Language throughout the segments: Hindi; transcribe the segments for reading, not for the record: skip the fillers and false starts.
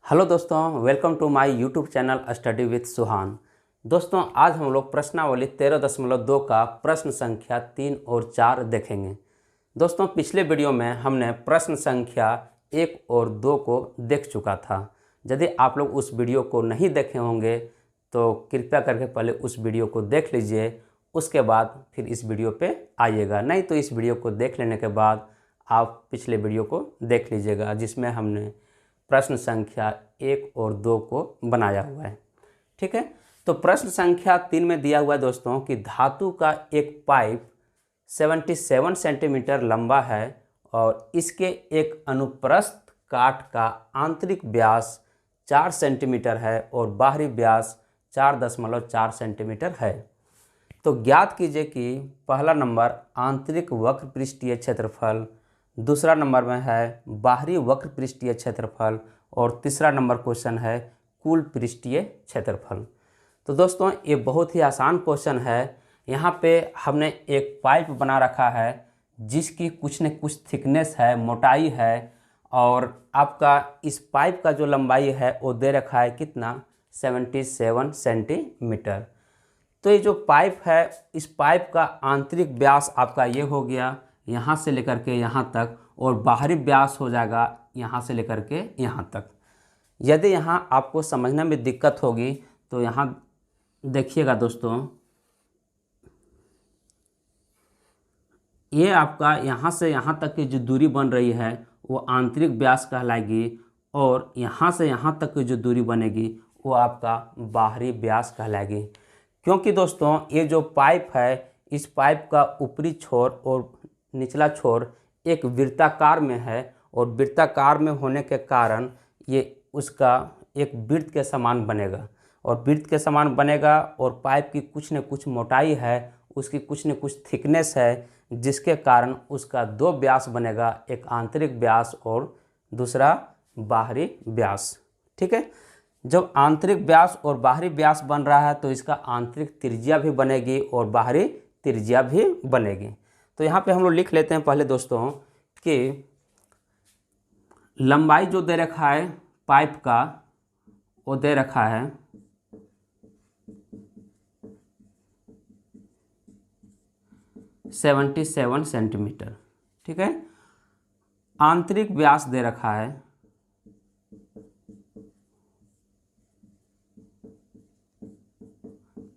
हेलो दोस्तों, welcome to my YouTube channel study with Suhan. दोस्तों, आज हम लोग प्रश्नावली 13.2 का प्रश्न संख्या 3 और 4 देखेंगे। दोस्तों, पिछले वीडियो में हमने प्रश्न संख्या 1 और 2 को देख चुका था। यदि आप लोग उस वीडियो को नहीं देखे होंगे तो कृपया करके पहले उस वीडियो को देख लीजिए, उसके बाद फिर इस वीडियो पे आइएगा। नहीं तो इस वीडियो को देख लेने के बाद आप पिछले वीडियो को देख लीजिएगा, जिसमें हमने प्रश्न संख्या 1 और 2 को बनाया हुआ है। ठीक है, तो प्रश्न संख्या 3 में दिया हुआ है दोस्तों कि धातु का एक पाइप 77 सेंटीमीटर लंबा है और इसके एक अनुप्रस्थ काट का आंतरिक व्यास 4 सेंटीमीटर है और बाहरी व्यास 4.4 सेंटीमीटर है। तो ज्ञात कीजिए कि पहला नंबर आंतरिक वक्र पृष्ठीय क्षेत्रफल, दूसरा नंबर में है बाहरी वक्र पृष्ठीय क्षेत्रफल और तीसरा नंबर क्वेश्चन है कुल पृष्ठीय क्षेत्रफल। तो दोस्तों, ये बहुत ही आसान क्वेश्चन है। यहाँ पे हमने एक पाइप बना रखा है जिसकी कुछ न कुछ थिकनेस है, मोटाई है, और आपका इस पाइप का जो लंबाई है वो दे रखा है कितना, 77 सेंटीमीटर। तो ये जो पाइप है, इस पाइप का आंतरिक व्यास आपका ये हो गया यहाँ से लेकर के यहाँ तक, और बाहरी व्यास हो जाएगा यहाँ से लेकर के यहाँ तक। यदि यहाँ आपको समझने में दिक्कत होगी तो यहाँ देखिएगा दोस्तों, ये आपका यहाँ से यहाँ तक की जो दूरी बन रही है वो आंतरिक व्यास कहलाएगी, और यहाँ से यहाँ तक की जो दूरी बनेगी वो आपका बाहरी व्यास कहलाएगी। क्योंकि दोस्तों, ये जो पाइप है, इस पाइप का ऊपरी छोर और निचला छोर एक वृत्ताकार में है, और वृत्ताकार में होने के कारण ये उसका एक वृत्त के समान बनेगा, और वृत्त के समान बनेगा, और पाइप की कुछ न कुछ मोटाई है, उसकी कुछ न कुछ थिकनेस है, जिसके कारण उसका दो व्यास बनेगा, एक आंतरिक व्यास और दूसरा बाहरी व्यास। ठीक है, जब आंतरिक व्यास और बाहरी व्यास बन रहा है तो इसका आंतरिक त्रिज्या भी बनेगी और बाहरी त्रिज्या भी बनेगी। तो यहाँ पे हम लोग लिख लेते हैं पहले दोस्तों कि लंबाई जो दे रखा है पाइप का वो दे रखा है 77 सेंटीमीटर। ठीक है, आंतरिक व्यास दे रखा है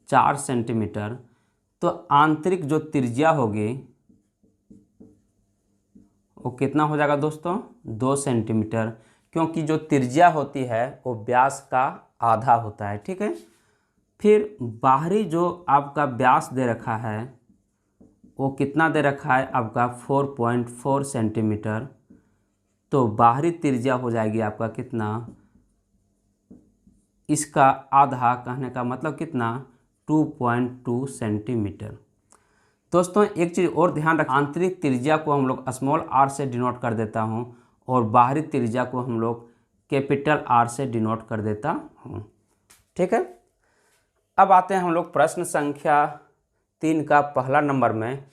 4 सेंटीमीटर। तो आंतरिक जो त्रिज्या होगी वो कितना हो जाएगा दोस्तों, 2 सेंटीमीटर, क्योंकि जो त्रिज्या होती है वो व्यास का आधा होता है। ठीक है, फिर बाहरी जो आपका व्यास दे रखा है वो कितना दे रखा है आपका 4.4 सेंटीमीटर। तो बाहरी त्रिज्या हो जाएगी आपका कितना, इसका आधा, कहने का मतलब कितना, 2.2 सेंटीमीटर। दोस्तों, एक चीज़ और ध्यान रखें, आंतरिक त्रिज्या को हम लोग स्मॉल आर से डिनोट कर देता हूं और बाहरी त्रिज्या को हम लोग कैपिटल आर से डिनोट कर देता हूं। ठीक है, अब आते हैं हम लोग प्रश्न संख्या 3 का पहला नंबर में।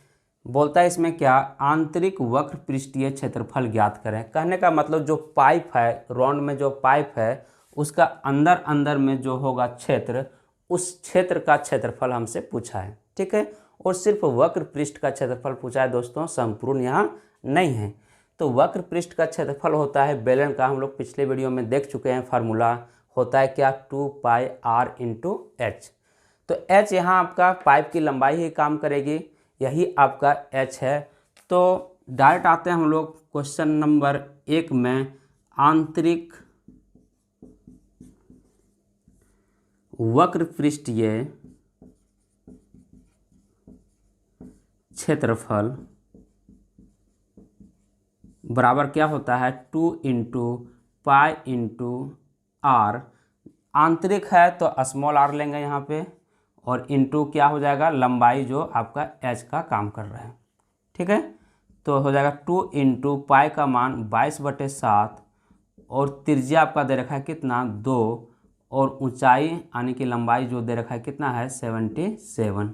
बोलता है इसमें क्या, आंतरिक वक्र पृष्ठीय क्षेत्रफल ज्ञात करें। कहने का मतलब जो पाइप है, राउंड में जो पाइप है, उसका अंदर अंदर में जो होगा क्षेत्र, उस क्षेत्र का क्षेत्रफल हमसे पूछा है। ठीक है, और सिर्फ वक्र पृष्ठ का क्षेत्रफल पूछा है दोस्तों, संपूर्ण यहाँ नहीं है। तो वक्र पृष्ठ का क्षेत्रफल होता है बेलन का, हम लोग पिछले वीडियो में देख चुके हैं, फार्मूला होता है क्या, 2πr × h। तो h यहाँ आपका पाइप की लंबाई ही काम करेगी, यही आपका h है। तो डायरेक्ट आते हैं हम लोग क्वेश्चन नंबर 1 में, आंतरिक वक्र पृष्ठीय क्षेत्रफल बराबर क्या होता है, 2 × π × r। आंतरिक है तो स्मॉल r लेंगे यहाँ पे, और इंटू क्या हो जाएगा, लंबाई जो आपका h का काम कर रहा है। ठीक है, तो हो जाएगा 2 × π का मान 22/7, और त्रिज्या आपका दे रखा है कितना, 2, और ऊंचाई यानी कि लंबाई जो दे रखा है कितना है, 77।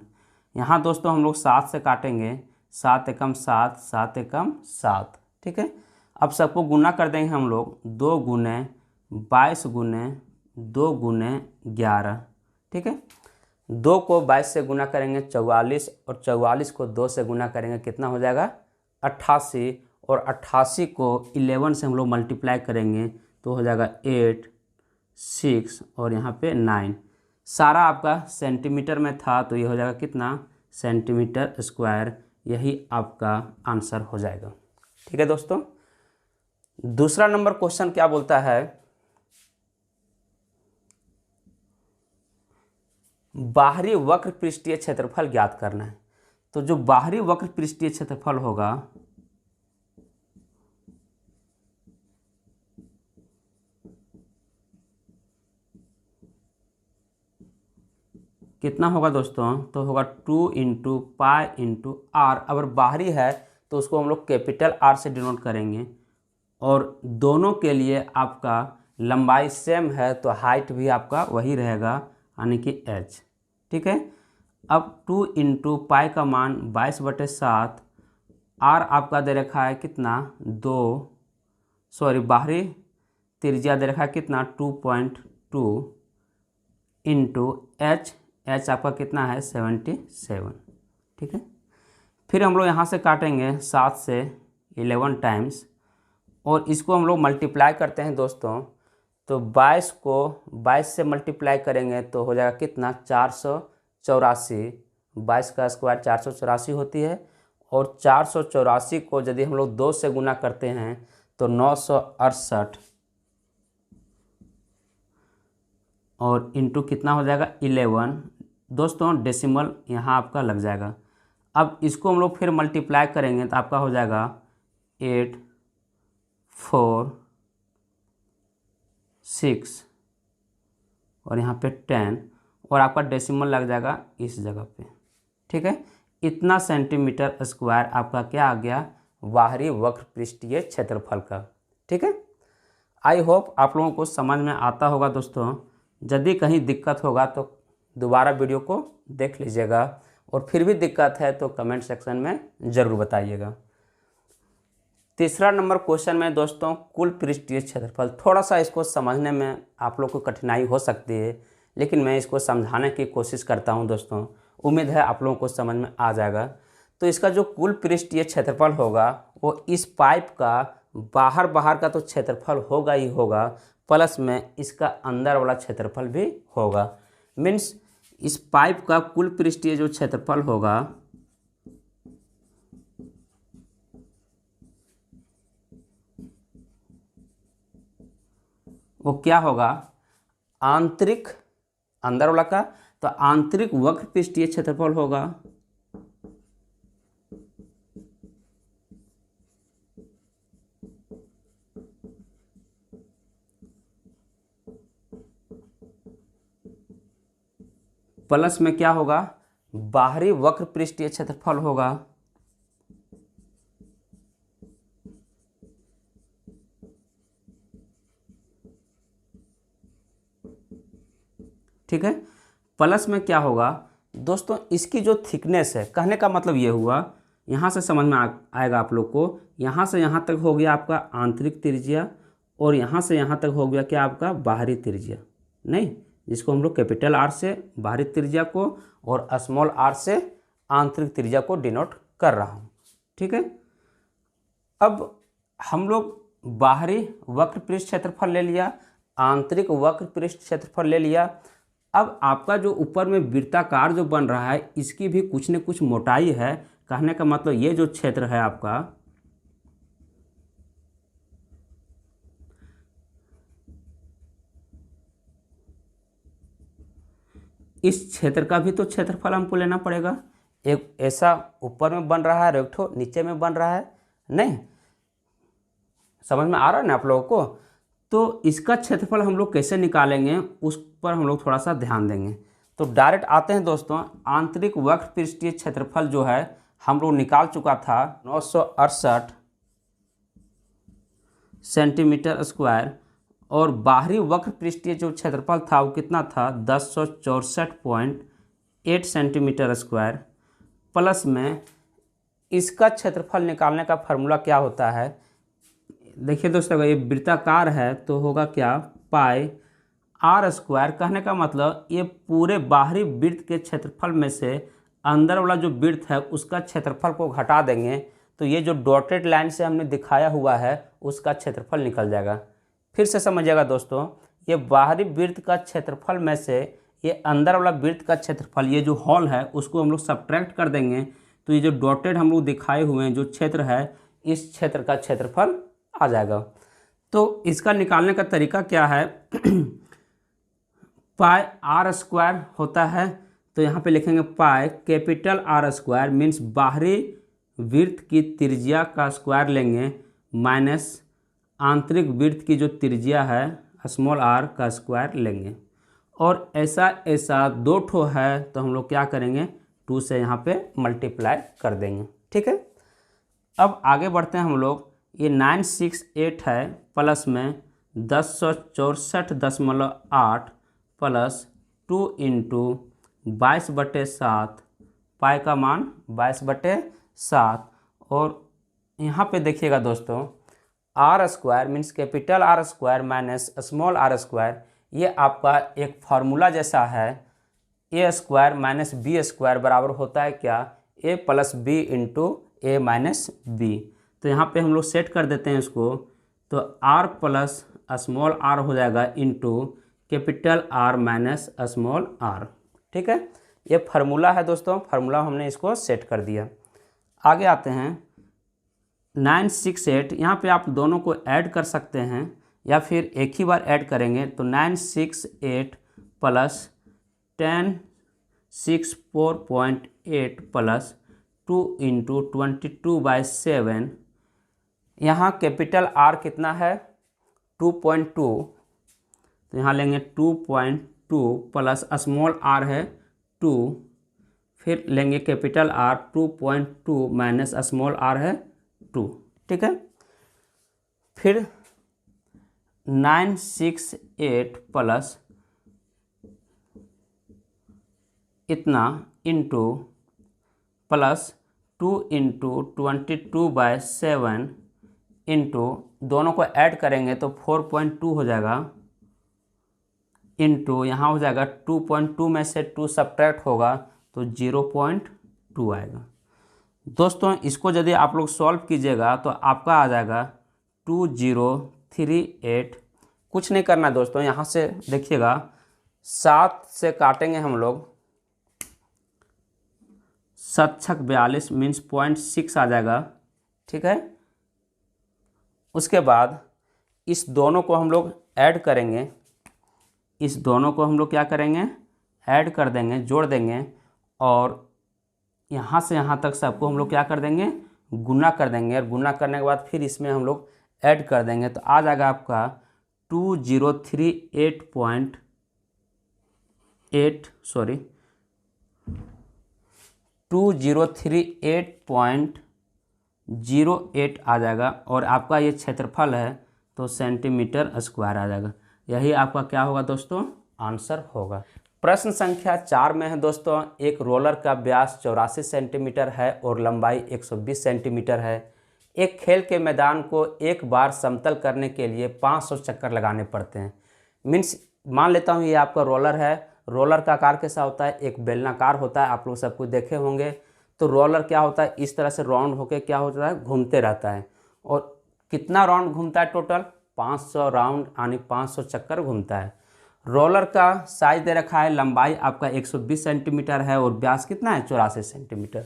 यहाँ दोस्तों हम लोग 7 से काटेंगे, 7 एकम 7, 7 एकम 7। ठीक है, अब सबको गुना कर देंगे हम लोग, 2 × 22 गुने 2 गुने 11, ठीक है। 2 को 22 से गुना करेंगे 44, और 44 को 2 से गुना करेंगे कितना हो जाएगा 88, और 88 को 11 से हम लोग मल्टीप्लाई करेंगे तो हो जाएगा 8, 6 और यहाँ पे 9। सारा आपका सेंटीमीटर में था तो ये हो जाएगा कितना सेंटीमीटर स्क्वायर, यही आपका आंसर हो जाएगा। ठीक है दोस्तों, दूसरा नंबर क्वेश्चन क्या बोलता है, बाहरी वक्र पृष्ठीय क्षेत्रफल ज्ञात करना है। तो जो बाहरी वक्र पृष्ठीय क्षेत्रफल होगा कितना होगा दोस्तों, तो होगा 2 इंटू पाई इंटू आर। अगर बाहरी है तो उसको हम लोग कैपिटल आर से डिनोट करेंगे, और दोनों के लिए आपका लंबाई सेम है तो हाइट भी आपका वही रहेगा, यानी कि एच। ठीक है, अब 2 इंटू पाई का मान 22/7, आर आपका दे रखा है कितना 2, सॉरी बाहरी त्रिज्या दे रखा है कितना 2.2 इंटू एच, एच आपका कितना है 77। ठीक है, फिर हम लोग यहाँ से काटेंगे 7 से 11 टाइम्स, और इसको हम लोग मल्टीप्लाई करते हैं दोस्तों। तो 22 को 22 से मल्टीप्लाई करेंगे तो हो जाएगा कितना 484। 22 का स्क्वायर 484 होती है, और 484 को यदि हम लोग 2 से गुना करते हैं तो 968, और इंटू कितना हो जाएगा 11। दोस्तों डेसिमल यहाँ आपका लग जाएगा। अब इसको हम लोग फिर मल्टीप्लाई करेंगे तो आपका हो जाएगा 8, 4, 6 और यहाँ पे 10, और आपका डेसिमल लग जाएगा इस जगह पे। ठीक है, इतना सेंटीमीटर स्क्वायर आपका क्या आ गया, बाहरी वक्र पृष्ठीय क्षेत्रफल का। ठीक है, आई होप आप लोगों को समझ में आता होगा दोस्तों। यदि कहीं दिक्कत होगा तो दोबारा वीडियो को देख लीजिएगा, और फिर भी दिक्कत है तो कमेंट सेक्शन में ज़रूर बताइएगा। तीसरा नंबर क्वेश्चन में दोस्तों कुल पृष्ठीय क्षेत्रफल, थोड़ा सा इसको समझने में आप लोग को कठिनाई हो सकती है, लेकिन मैं इसको समझाने की कोशिश करता हूं दोस्तों। उम्मीद है आप लोगों को समझ में आ जाएगा। तो इसका जो कुल पृष्ठीय क्षेत्रफल होगा वो इस पाइप का बाहर का तो क्षेत्रफल होगा ही होगा, प्लस में इसका अंदर वाला क्षेत्रफल भी होगा। मीन्स इस पाइप का कुल पृष्ठीय जो क्षेत्रफल होगा वो क्या होगा, आंतरिक, अंदर वाला का तो आंतरिक वक्र पृष्ठीय क्षेत्रफल होगा, प्लस में क्या होगा, बाहरी वक्र पृष्ठीय क्षेत्रफल होगा। ठीक है, प्लस में क्या होगा दोस्तों, इसकी जो थिकनेस है, कहने का मतलब ये हुआ, यहाँ से समझ में आएगा आप लोग को, यहाँ से यहाँ तक हो गया आपका आंतरिक त्रिज्या, और यहाँ से यहाँ तक हो गया क्या आपका बाहरी त्रिज्या, नहीं, जिसको हम लोग कैपिटल आर से बाहरी त्रिज्या को और स्मॉल आर से आंतरिक त्रिज्या को डिनोट कर रहा हूँ। ठीक है, अब हम लोग बाहरी वक्र पृष्ठ क्षेत्रफल ले लिया, आंतरिक वक्र पृष्ठ क्षेत्रफल ले लिया। अब आपका जो ऊपर में वृत्ताकार जो बन रहा है इसकी भी कुछ न कुछ मोटाई है, कहने का मतलब ये जो क्षेत्र है आपका, इस क्षेत्र का भी तो क्षेत्रफल हमको लेना पड़ेगा। एक ऐसा ऊपर में बन रहा है और एक ठो नीचे में बन रहा है, नहीं समझ में आ रहा है ना आप लोगों को। तो इसका क्षेत्रफल हम लोग कैसे निकालेंगे उस पर हम लोग थोड़ा सा ध्यान देंगे। तो डायरेक्ट आते हैं दोस्तों, आंतरिक वक्र पृष्ठीय क्षेत्रफल जो है हम लोग निकाल चुका था 968 सेंटीमीटर स्क्वायर, और बाहरी वक्र पृष्ठीय जो क्षेत्रफल था वो कितना था 1064.8 सेंटीमीटर स्क्वायर, प्लस में इसका क्षेत्रफल निकालने का फार्मूला क्या होता है, देखिए दोस्तों, अगर ये वृत्ताकार है तो होगा क्या पाई आर स्क्वायर। कहने का मतलब ये पूरे बाहरी वृत्त के क्षेत्रफल में से अंदर वाला जो वृत्त है उसका क्षेत्रफल को घटा देंगे तो ये जो डॉटेड लाइन से हमने दिखाया हुआ है उसका क्षेत्रफल निकल जाएगा। फिर से समझिएगा दोस्तों, ये बाहरी वृत्त का क्षेत्रफल में से ये अंदर वाला वृत्त का क्षेत्रफल, ये जो हॉल है उसको हम लोग सब्ट्रैक्ट कर देंगे तो ये जो डॉटेड हम लोग दिखाए हुए हैं जो क्षेत्र है इस क्षेत्र का क्षेत्रफल आ जाएगा। तो इसका निकालने का तरीका क्या है पाई आर स्क्वायर होता है तो यहाँ पे लिखेंगे pi capital R square means बाहरी वृत्त की त्रिज्या का स्क्वायर लेंगे माइनस आंतरिक वृत्त की जो त्रिज्या है स्मॉल आर का स्क्वायर लेंगे। और ऐसा दो ठो है तो हम लोग क्या करेंगे 2 से यहाँ पे मल्टीप्लाई कर देंगे। ठीक है, अब आगे बढ़ते हैं हम लोग। ये 968 है प्लस में 1064.8 प्लस 2 इंटू 22/7 पाई का मान 22/7। और यहाँ पे देखिएगा दोस्तों R square means capital R square minus small r square, ये आपका एक फार्मूला जैसा है। A square minus b square बराबर होता है क्या, a plus b into a minus b. तो यहाँ पे हम लोग सेट कर देते हैं इसको, तो आर प्लस स्मॉल आर हो जाएगा into capital R minus small r. ठीक है, ये फार्मूला है दोस्तों, फार्मूला हमने इसको सेट कर दिया। आगे आते हैं 968, यहाँ पे आप दोनों को ऐड कर सकते हैं या फिर एक ही बार ऐड करेंगे तो 968 प्लस 1064.8 प्लस 2 इंटू 22/7। यहाँ कैपिटल आर कितना है 2.2 तो यहाँ लेंगे 2.2 प्लस स्मॉल आर है 2, फिर लेंगे capital R 2.2 minus small r है 2। ठीक है, फिर 968 प्लस इतना इंटू प्लस 2 इंटू 22/7 इंटू दोनों को ऐड करेंगे तो 4.2 हो जाएगा इंटू यहाँ हो जाएगा 2.2 में से 2 सब्ट्रैक्ट होगा तो 0.2 आएगा। दोस्तों इसको यदि आप लोग सॉल्व कीजिएगा तो आपका आ जाएगा 2038। कुछ नहीं करना दोस्तों, यहाँ से देखिएगा 7 से काटेंगे हम लोग, 7×42 मीन्स 0.6 आ जाएगा। ठीक है, उसके बाद इस दोनों को हम लोग ऐड करेंगे, इस दोनों को हम लोग क्या करेंगे ऐड कर देंगे, जोड़ देंगे और यहाँ से यहाँ तक सबको हम लोग क्या कर देंगे गुना कर देंगे। और गुना करने के बाद फिर इसमें हम लोग ऐड कर देंगे तो आ जाएगा आपका 2038.08 आ जाएगा। और आपका ये क्षेत्रफल है तो सेंटीमीटर स्क्वायर आ जाएगा। यही आपका क्या होगा दोस्तों आंसर होगा। प्रश्न संख्या 4 में है दोस्तों, एक रोलर का व्यास 84 सेंटीमीटर है और लंबाई 120 सेंटीमीटर है। एक खेल के मैदान को एक बार समतल करने के लिए 500 चक्कर लगाने पड़ते हैं। मीन्स मान लेता हूँ ये आपका रोलर है, रोलर का आकार कैसा होता है एक बेलनाकार होता है, आप लोग सब कुछ देखे होंगे। तो रोलर क्या होता है इस तरह से राउंड होके क्या होता है घूमते रहता है। और कितना राउंड घूमता है टोटल 500 राउंड यानी 500 चक्कर घूमता है। रोलर का साइज दे रखा है, लंबाई आपका 120 सेंटीमीटर है और व्यास कितना है 84 सेंटीमीटर।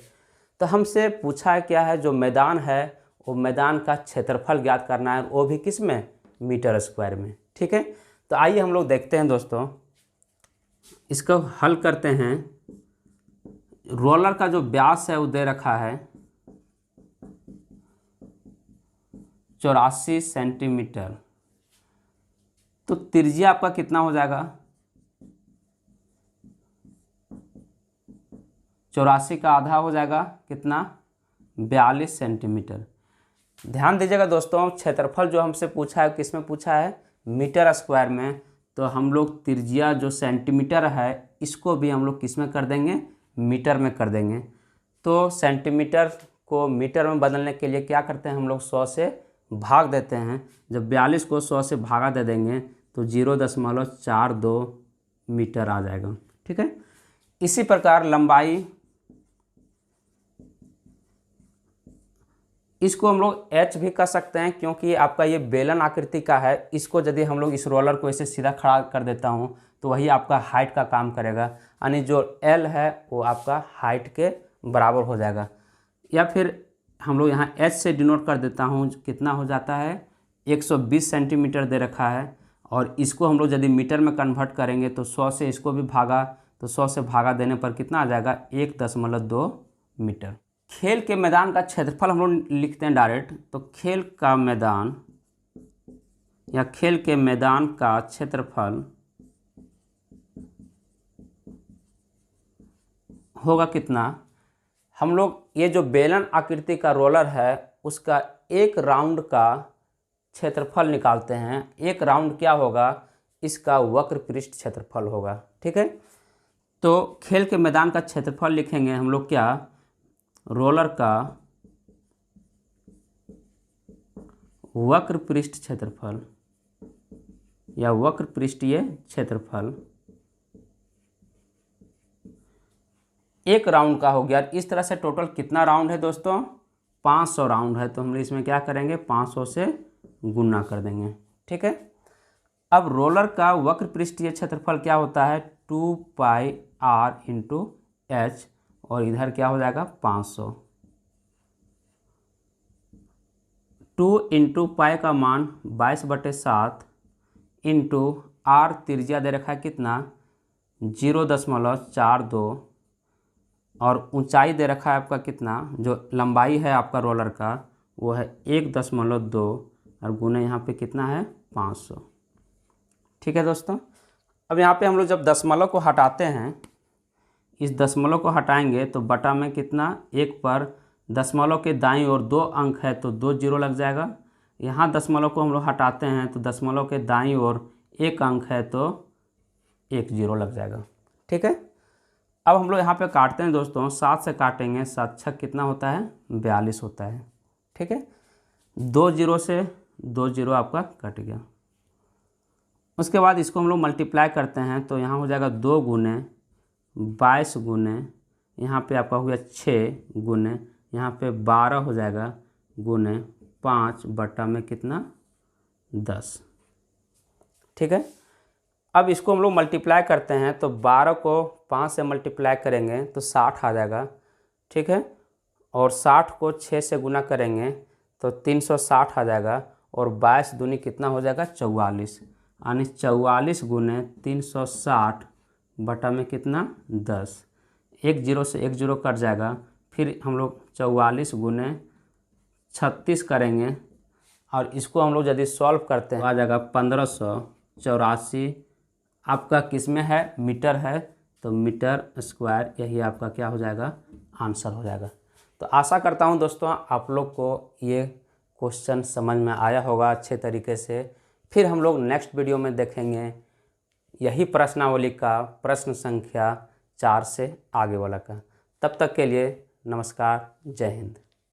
तो हमसे पूछा है क्या है जो मैदान है वो मैदान का क्षेत्रफल ज्ञात करना है, वो भी किस में मीटर स्क्वायर में। ठीक है, तो आइए हम लोग देखते हैं दोस्तों, इसको हल करते हैं। रोलर का जो व्यास है वो दे रखा है 84 सेंटीमीटर, तो त्रिज्या आपका कितना हो जाएगा 84 का आधा हो जाएगा कितना 42 सेंटीमीटर। ध्यान दीजिएगा दोस्तों, क्षेत्रफल जो हमसे पूछा है किस में पूछा है मीटर स्क्वायर में, तो हम लोग त्रिज्या जो सेंटीमीटर है इसको भी हम लोग किस में कर देंगे मीटर में कर देंगे। तो सेंटीमीटर को मीटर में बदलने के लिए क्या करते हैं हम लोग 100 से भाग देते हैं। जब 42 को 100 से भागा दे देंगे तो 0.42 मीटर आ जाएगा। ठीक है, इसी प्रकार लंबाई, इसको हम लोग h भी कर सकते हैं क्योंकि आपका ये बेलन आकृति का है। इसको यदि हम लोग इस रोलर को ऐसे सीधा खड़ा कर देता हूँ तो वही आपका हाइट का काम करेगा, यानी जो L है वो आपका हाइट के बराबर हो जाएगा। या फिर हम लोग यहाँ h से डिनोट कर देता हूँ, कितना हो जाता है 120 सेंटीमीटर दे रखा है, और इसको हम लोग यदि मीटर में कन्वर्ट करेंगे तो 100 से इसको भी भागा, तो 100 से भागा देने पर कितना आ जाएगा 1.2 मीटर। खेल के मैदान का क्षेत्रफल हम लोग लिखते हैं डायरेक्ट, तो खेल का मैदान या खेल के मैदान का क्षेत्रफल होगा कितना। हम लोग ये जो बेलन आकृति का रोलर है उसका एक राउंड का क्षेत्रफल निकालते हैं। एक राउंड क्या होगा, इसका वक्र पृष्ठ क्षेत्रफल होगा। ठीक है, तो खेल के मैदान का क्षेत्रफल लिखेंगे हम लोग क्या, रोलर का वक्र पृष्ठ क्षेत्रफल या वक्र पृष्ठीय क्षेत्रफल एक राउंड का हो गया। इस तरह से टोटल कितना राउंड है दोस्तों, 500 राउंड है, तो हम इसमें क्या करेंगे 500 से गुना कर देंगे। ठीक है, अब रोलर का वक्र पृष्ठीय क्षेत्रफल क्या होता है 2πr × h, और इधर क्या हो जाएगा 500। 2 × पाई का मान 22/7 इंटू r त्रिज्या दे रखा है कितना 0.42, और ऊंचाई दे रखा है आपका कितना, जो लंबाई है आपका रोलर का वो है 1.2, और गुने यहाँ पे कितना है 500। ठीक है दोस्तों, अब यहाँ पे हम लोग जब दशमलव को हटाते हैं, इस दशमलव को हटाएंगे तो बटा में कितना, एक पर दशमलव के दाईं ओर 2 अंक है तो 2 जीरो लग जाएगा। यहाँ दशमलव को हम लोग हटाते हैं तो दशमलव के दाईं ओर 1 अंक है तो 1 जीरो लग जाएगा। ठीक है, अब हम लोग यहाँ पे काटते हैं दोस्तों, 7 से काटेंगे, 7 छक कितना होता है 42 होता है। ठीक है, 2 जीरो से 2 जीरो आपका कट गया। उसके बाद इसको हम लोग मल्टीप्लाई करते हैं तो यहाँ हो जाएगा 2 गुने 22 गुने, यहाँ पे आपका हो गया 6 गुने, यहाँ पे 12 हो जाएगा गुने 5 बटा में कितना 10। ठीक है, अब इसको हम लोग मल्टीप्लाई करते हैं तो 12 को 5 से मल्टीप्लाई करेंगे तो 60 आ जाएगा। ठीक है, और 60 को 6 से गुना करेंगे तो 360 आ जाएगा, और 22 दूनी कितना हो जाएगा 44, यानी 44 गुने 360 बटा में कितना 10। 1 जीरो से 1 जीरो कट जाएगा, फिर हम लोग 44 गुने 36 करेंगे, और इसको हम लोग यदि सॉल्व करते हैं आ जाएगा 1584। आपका किस में है, मीटर है, तो मीटर स्क्वायर, यही आपका क्या हो जाएगा आंसर हो जाएगा। तो आशा करता हूँ दोस्तों आप लोग को ये क्वेश्चन समझ में आया होगा अच्छे तरीके से। फिर हम लोग नेक्स्ट वीडियो में देखेंगे यही प्रश्नावली का प्रश्न संख्या 4 से आगे वाला का। तब तक के लिए नमस्कार, जय हिंद।